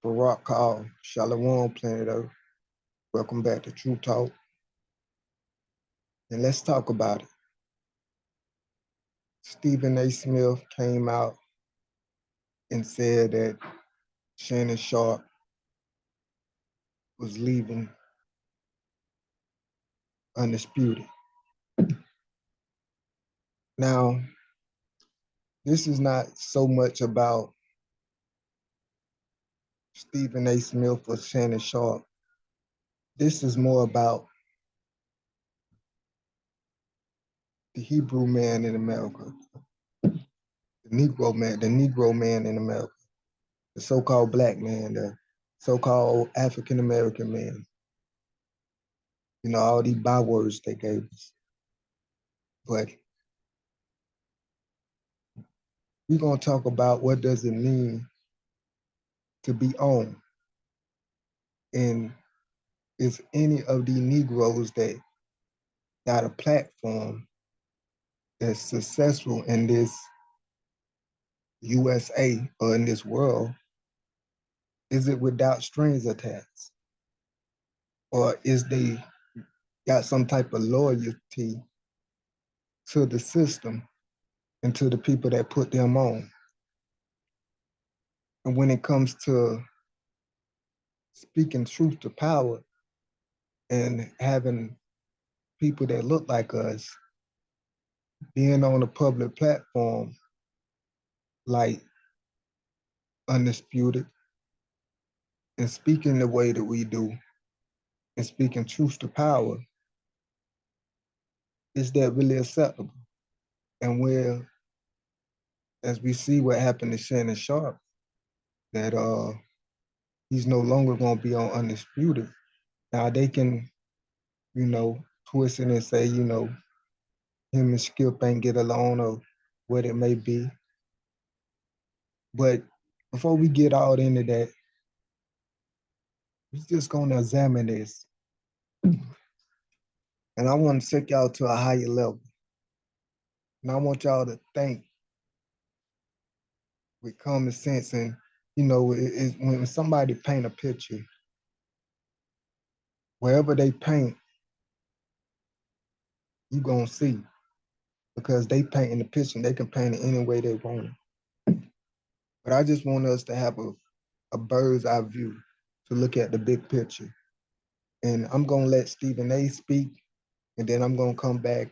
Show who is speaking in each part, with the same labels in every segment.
Speaker 1: Barak Call, Shalom, Planet Earth. Welcome back to TRU-TALK. And let's talk about it. Stephen A. Smith came out and said that Shannon Sharpe was leaving undisputed. Now, this is not so much about Stephen A. Smith or Shannon Sharpe. This is more about the Hebrew man in America, the Negro man in America, the so-called black man, the so-called African American man. You know, all these bywords they gave us. But we're gonna talk about what does it mean to be on. And is any of the Negroes that got a platform that's successful in this USA or in this world, is it without strings attached? Or is they got some type of loyalty to the system and to the people that put them on? And when it comes to speaking truth to power and having people that look like us being on a public platform like Undisputed and speaking the way that we do and speaking truth to power, is that really acceptable? And where, as we see what happened to Shannon Sharpe, that he's no longer going to be on Undisputed. Now they can, you know, twist it and say, you know, him and Skip ain't get along or what it may be. But before we get all into that, we're just going to examine this. And I want to take y'all to a higher level. And I want y'all to think with common sense. And, you know, when somebody paint a picture, wherever they paint, you're going to see. Because they paint in the picture and they can paint it any way they want it. But I just want us to have a bird's eye view to look at the big picture. And I'm going to let Stephen A. speak, and then I'm going to come back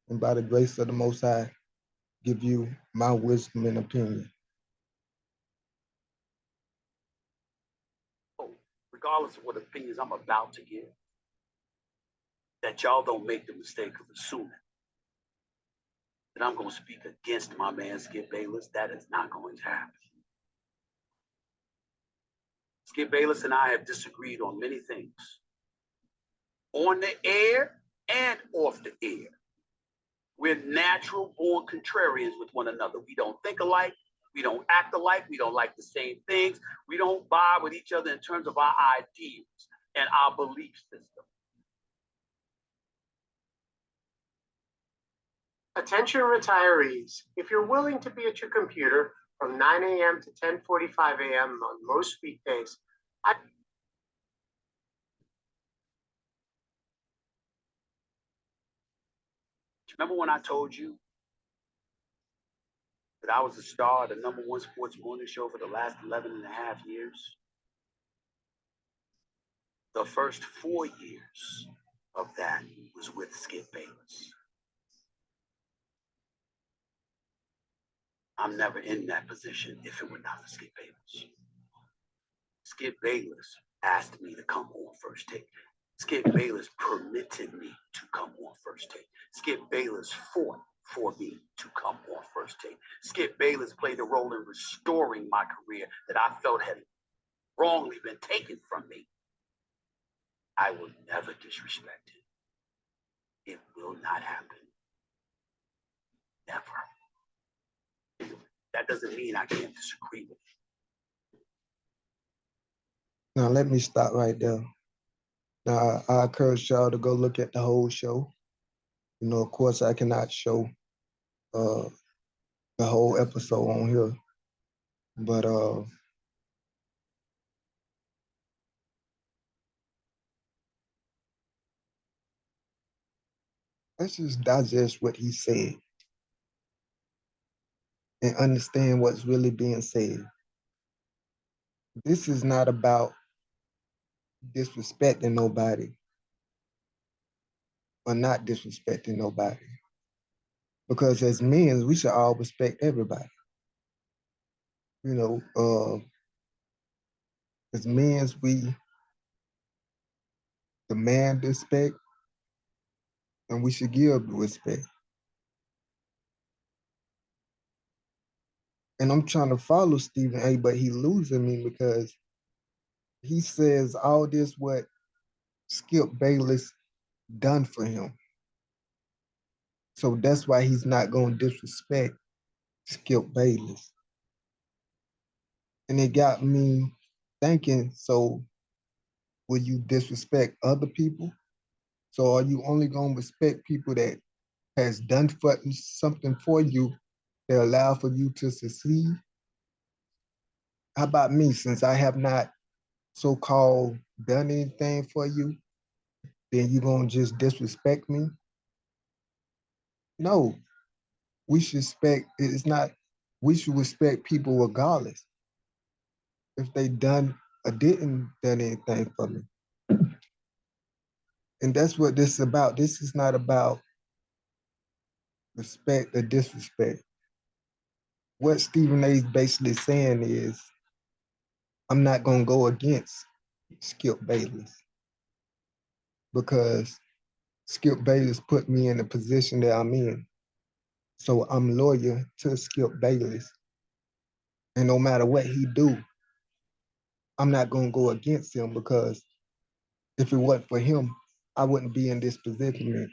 Speaker 1: and by the grace of the Most High, give you my wisdom and opinion.
Speaker 2: Regardless of what opinions I'm about to give, that y'all don't make the mistake of assuming that I'm going to speak against my man Skip Bayless. That is not going to happen. Skip Bayless and I have disagreed on many things, on the air and off the air. We're natural born contrarians with one another. We don't think alike. We don't act alike. We don't like the same things. We don't vibe with each other in terms of our ideas and our belief system.
Speaker 3: Attention retirees, if you're willing to be at your computer from 9 a.m. to 10:45 a.m. on most weekdays,
Speaker 2: Remember when I told you that I was the star of the #1 sports morning show for the last 11 and a half years? The first 4 years of that was with Skip Bayless. I'm never in that position if it were not for Skip Bayless. Skip Bayless asked me to come on First Take. Skip Bayless permitted me to come on First Take. Skip Bayless fought for me to come on First Take. Skip Bayless played a role in restoring my career that I felt had wrongly been taken from me. I will never disrespect it. It will not happen. Never. That doesn't mean I can't disagree with you.
Speaker 1: Now, let me stop right there. Now, I encourage y'all to go look at the whole show. You know, of course, I cannot show the whole episode on here. But let's just digest what he said and understand what's really being said. This is not about disrespecting nobody or not disrespecting nobody. Because as men, we should all respect everybody. You know, as men, we demand respect and we should give respect. And I'm trying to follow Stephen A, but he losing me because he says all this what Skip Bayless done for him. So that's why he's not going to disrespect Skip Bayless. And it got me thinking, so will you disrespect other people? So are you only going to respect people that has done something for you that allow for you to succeed? How about me, since I have not so-called done anything for you, then you going to just disrespect me? No, we should we should respect people regardless if they done or didn't done anything for me. And that's what this is about. This is not about respect or disrespect. What Stephen A is basically saying is, I'm not going to go against Skip Bayless because Skip Bayless put me in the position that I'm in. So I'm loyal to Skip Bayless. And no matter what he do, I'm not going to go against him because if it wasn't for him, I wouldn't be in this predicament.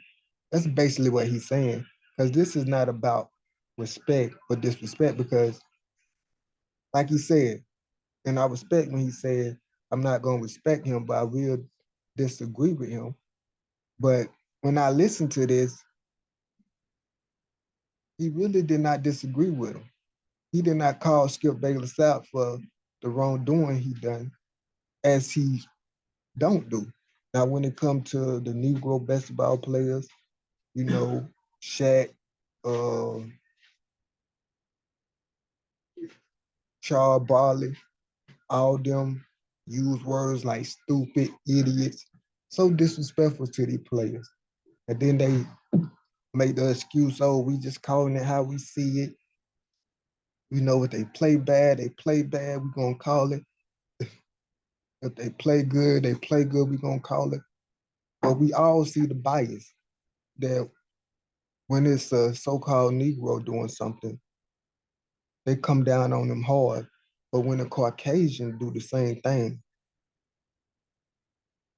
Speaker 1: That's basically what he's saying. Because this is not about respect or disrespect because, like he said, and I respect when he said, I'm not going to respect him, but I will disagree with him. But when I listened to this, he really did not disagree with him. He did not call Skip Bayless out for the wrongdoing he done, as he don't do. Now, when it comes to the Negro basketball players, you know, Shaq, uh, Charles Barkley, all them use words like stupid, idiots, so disrespectful to these players. And then they make the excuse, oh, we just calling it how we see it. You know, if they play bad, we're going to call it. If they play good, we're going to call it. But we all see the bias that when it's a so-called Negro doing something, they come down on them hard. But when a Caucasian do the same thing,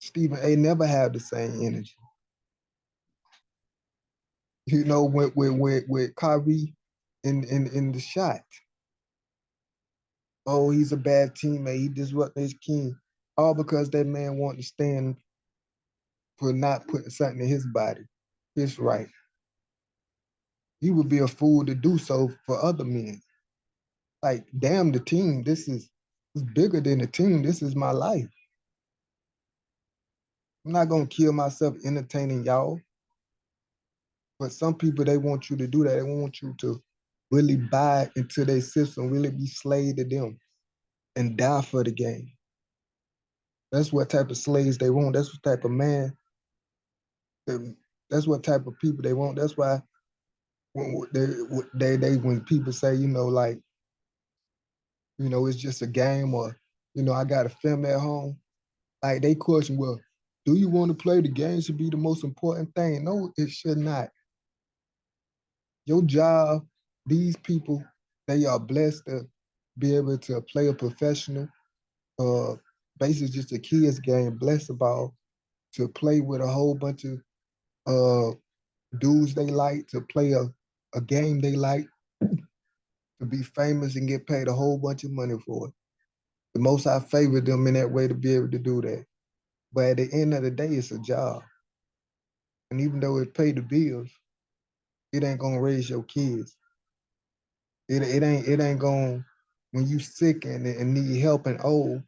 Speaker 1: Stephen A never had the same energy. You know, with Kyrie in the shot. Oh, he's a bad teammate. He disrupted his king. All because that man wanted to stand for not putting something in his body. His right. He would be a fool to do so for other men. Like, damn the team. This is bigger than the team. This is my life. I'm not gonna kill myself entertaining y'all. But some people, they want you to do that. They want you to really buy into their system, really be slave to them and die for the game. That's what type of slaves they want. That's what type of man, that's what type of people they want. That's why when people say, you know, like, you know, it's just a game or, you know, I got a family at home, like they question, well, do you want to play the game should be the most important thing? No, it should not. Your job, these people, they are blessed to be able to play a professional, basically just a kid's game, blessed about to play with a whole bunch of dudes they like, to play a game they like, to be famous and get paid a whole bunch of money for it. The Most High favored them in that way to be able to do that. But at the end of the day, it's a job. And even though it pay the bills, it ain't gonna raise your kids. It ain't gonna, when you sick and need help and old,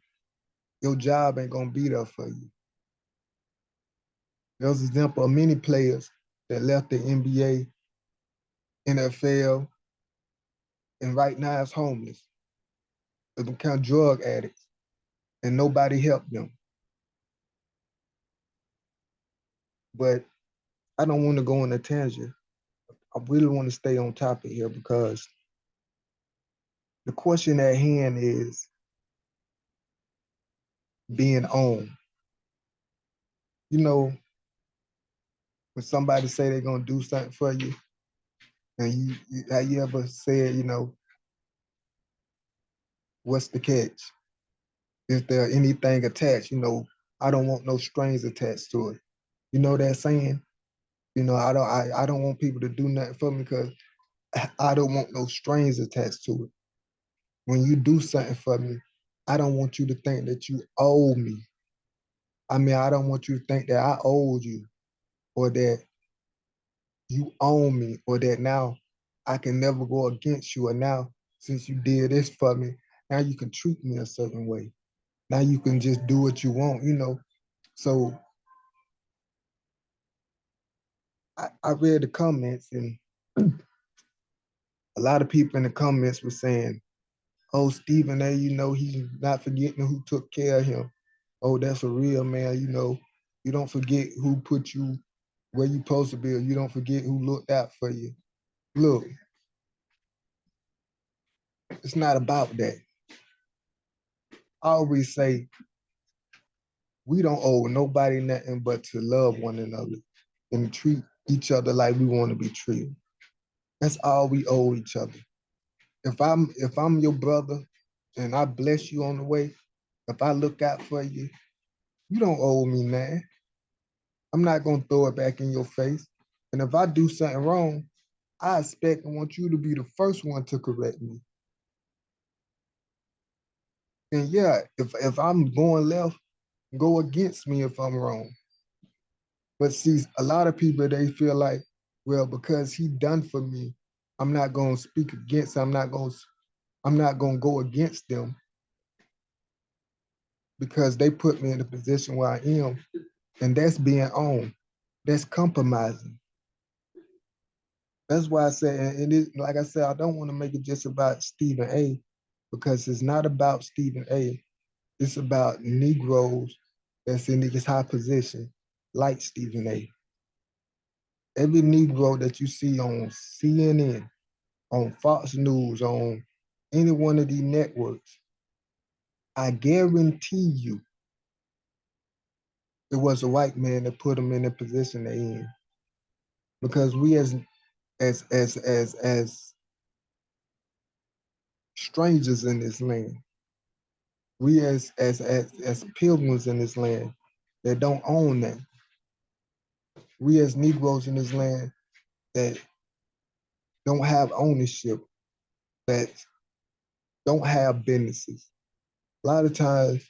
Speaker 1: your job ain't gonna be there for you. There's an example of many players that left the NBA, NFL, and right now is homeless. They become drug addicts, and nobody helped them. But I don't want to go on a tangent. I really want to stay on topic here because the question at hand is being owned. You know, when somebody say they're gonna do something for you, and have you ever said, you know, what's the catch? Is there anything attached? You know, I don't want no strings attached to it. You know that saying? You know, I don't want people to do nothing for me because I don't want no strings attached to it. When you do something for me, I don't want you to think that you owe me. I mean, I don't want you to think that I owed you or that you own me or that now I can never go against you or now since you did this for me, now you can treat me a certain way. Now you can just do what you want, you know. So I read the comments and a lot of people in the comments were saying, oh, Stephen A, you know, he's not forgetting who took care of him. Oh, that's a real man, you know. You don't forget who put you where you supposed to be, or you don't forget who looked out for you. Look, it's not about that. I always say we don't owe nobody nothing but to love one another and treat each other like we want to be treated. That's all we owe each other. If I'm your brother and I bless you on the way, if I look out for you, you don't owe me nothing. I'm not gonna throw it back in your face. And if I do something wrong, I expect and want you to be the first one to correct me. And yeah, if I'm going left, go against me if I'm wrong. But see, a lot of people, they feel like, well, because he done for me, I'm not gonna speak against, I'm not gonna go against them because they put me in the position where I am. And that's being owned. That's compromising. That's why I say, and it, like I said, I don't want to make it just about Stephen A, because it's not about Stephen A. It's about Negroes that's in this high position, like Stephen A. Every Negro that you see on CNN, on Fox News, on any one of these networks, I guarantee you it was a white man that put them in the position they're in. Because we as strangers in this land, we as pilgrims in this land that don't own that. We as Negroes in this land that don't have ownership, that don't have businesses. A lot of times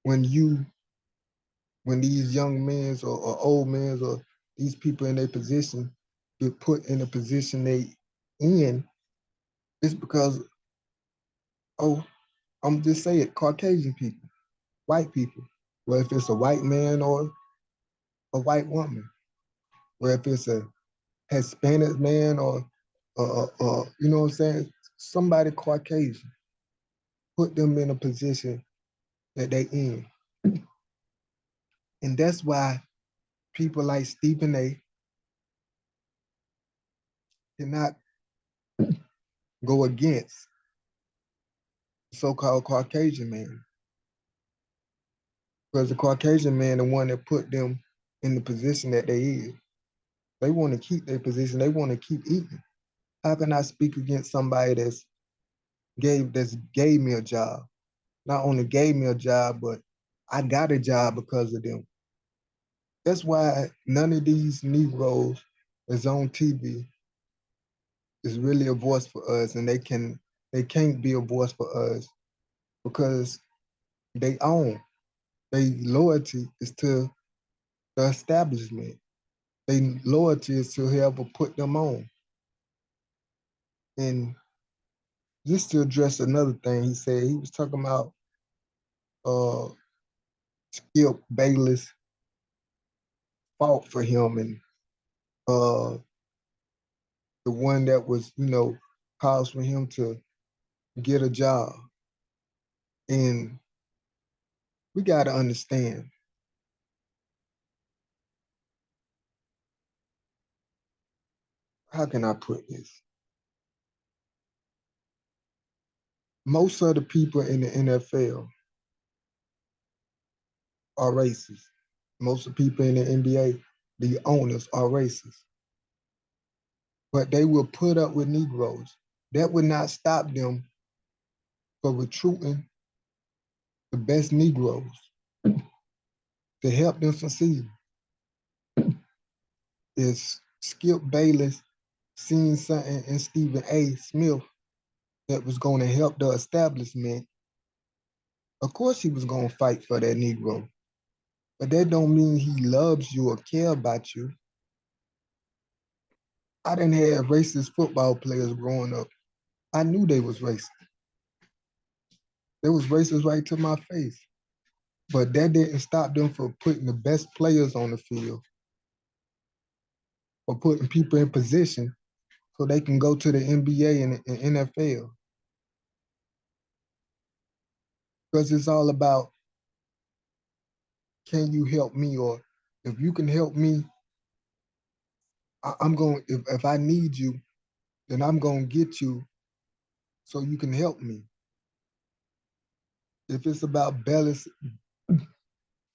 Speaker 1: when these young men or old men or these people in their position get put in a position they in, it's because, oh, I'm just saying it, Caucasian people, white people. Well, if it's a white man or a white woman, or if it's a Hispanic man or you know what I'm saying, somebody Caucasian, put them in a position that they in. And that's why people like Stephen A cannot go against so-called Caucasian man. Because the Caucasian man, the one that put them in the position that they is. They want to keep their position. They want to keep eating. How can I speak against somebody that's gave me a job? Not only gave me a job, but I got a job because of them. That's why none of these Negroes that's on TV is really a voice for us, and they can't be a voice for us because they own. Their loyalty is to the establishment. Their loyalty is to whoever put them on. And just to address another thing, he said he was talking about uh Skip Bayless fought for him, and uh, the one that was, caused for him to get a job. And we got to understand, how can I put this? Most of the people in the NFL are racist. Most of the people in the NBA, the owners are racist. But they will put up with Negroes. That would not stop them from recruiting the best Negroes to help them succeed. Is Skip Bayless seeing something in Stephen A. Smith that was going to help the establishment? Of course he was going to fight for that Negro. But that don't mean he loves you or care about you. I didn't have racist football players growing up. I knew they was racist. They was racist right to my face. But that didn't stop them from putting the best players on the field or putting people in position so they can go to the NBA and NFL. Because it's all about, can you help me? Or if you can help me, I'm going, if I need you, then I'm going to get you so you can help me. If it's about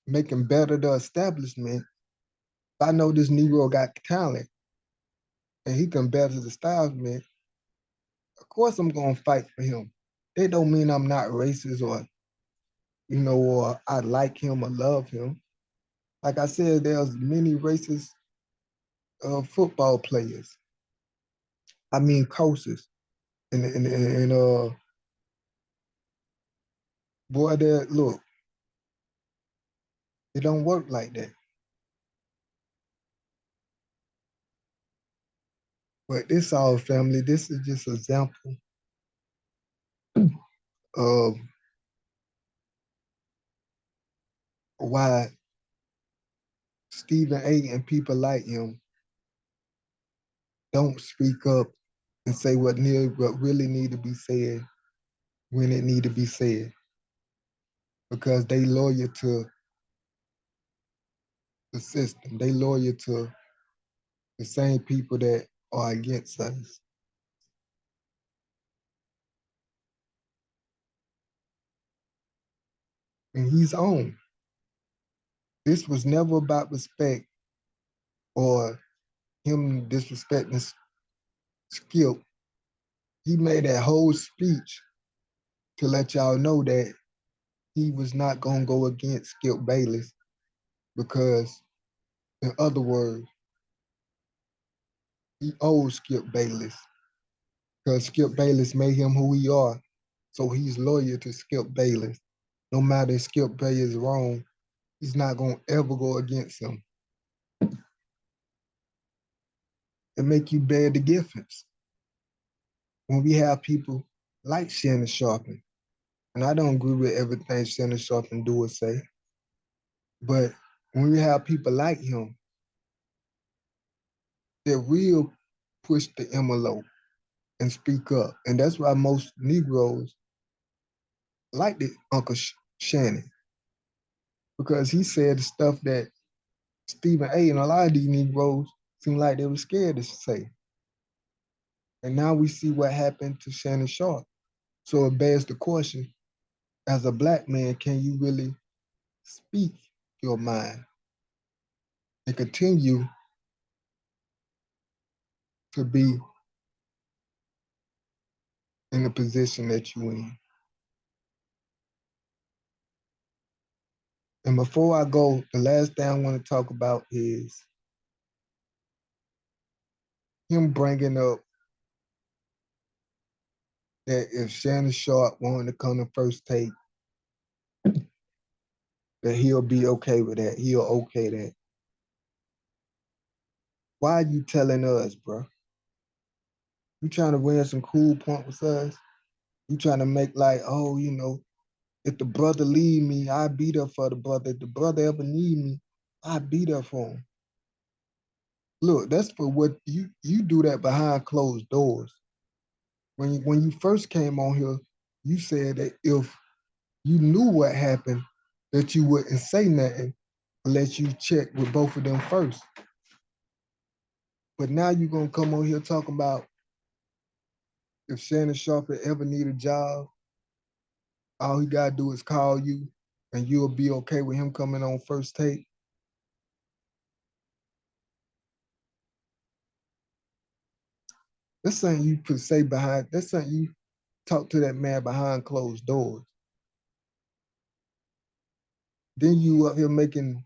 Speaker 1: making better the establishment, if I know this Negro got talent and he can better the establishment, of course I'm going to fight for him. That don't mean I'm not racist or, or I like him or love him. Like I said, there's many racist football players. I mean, coaches. And boy, look, it don't work like that. But this all family, this is just an example of why Stephen A. and people like him don't speak up and say what really need to be said when it need to be said. Because they loyal to the system. They loyal to the same people that are against us. And he's on. This was never about respect or him disrespecting Skip. He made that whole speech to let y'all know that he was not going to go against Skip Bayless because, in other words, he owes Skip Bayless because Skip Bayless made him who he are. So he's loyal to Skip Bayless. No matter if Skip Bayless is wrong, he's not going to ever go against him. It make you bear the difference. When we have people like Shannon Sharpen, and I don't agree with everything Shannon Sharpen do or say, but when we have people like him that will push the envelope and speak up, and that's why most Negroes like the Uncle Shannon, because he said the stuff that Stephen A. and a lot of these Negroes seem like they were scared to say. And now we see what happened to Shannon Sharp. So it bears the question, as a Black man, can you really speak your mind and continue to be in the position that you're in? And before I go, the last thing I want to talk about is him bringing up that if Shannon Sharp wanted to come to First Take, that he'll be okay with that. He'll okay that. Why are you telling us, bro? You trying to win some cool point with us? You trying to make like, oh, if the brother leave me, I be there for the brother. If the brother ever need me, I be there for him. Look, that's for what you do that behind closed doors. When you first came on here, you said that if you knew what happened, that you wouldn't say nothing unless you check with both of them first. But now you're gonna come on here talking about if Shannon Sharp ever need a job, all he gotta do is call you and you'll be okay with him coming on first take. That's something you could say behind, that's something you talk to that man behind closed doors. Then you up here making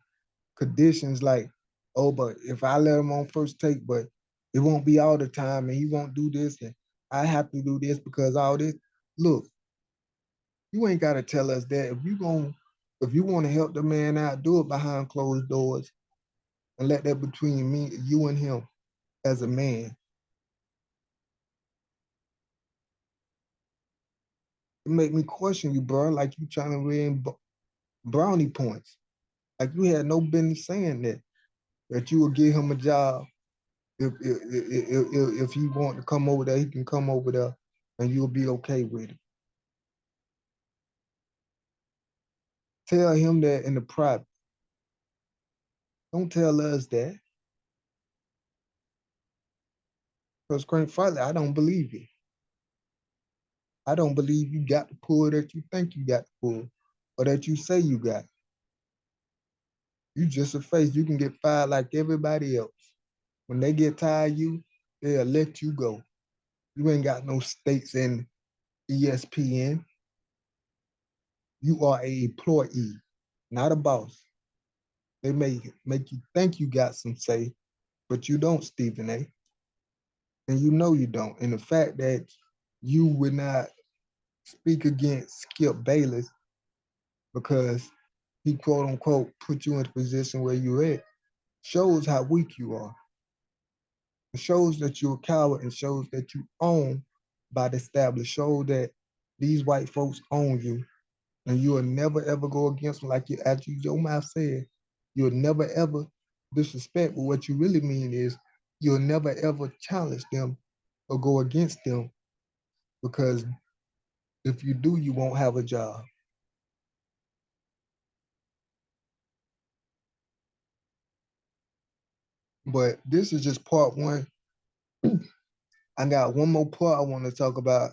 Speaker 1: conditions like, oh, but if I let him on first take, but it won't be all the time and he won't do this and I have to do this because all this. Look, you ain't gotta tell us that. If you want to help the man out, do it behind closed doors and let that between me, you and him as a man. It make me question you, bro, like you trying to win brownie points. Like you had no business saying that you would give him a job. If he want to come over there, he can come over there and you'll be okay with it. Tell him that in the private. Don't tell us that. Because quite frankly, I don't believe you. I don't believe you got the pull that you think you got the pull or that you say you got. You just a face. You can get fired like everybody else. When they get tired of you, they'll let you go. You ain't got no stakes in ESPN. You are a employee, not a boss. They may make you think you got some say, but you don't, Stephen A. And you know you don't. And the fact that you would not speak against Skip Bayless because he quote unquote put you in the position where you're at shows how weak you are. It shows that you're a coward and shows that you own by the established. Show that these white folks own you and you'll never ever go against them like you actually your mouth said. You'll never ever disrespect, but what you really mean is you'll never ever challenge them or go against them because if you do, you won't have a job. But this is just part one. I got one more part I want to talk about.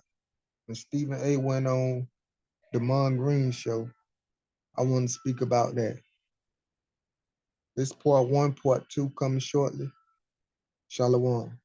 Speaker 1: When Stephen A went on the Mon Green show, I want to speak about that. This part one, part two coming shortly. Shalom.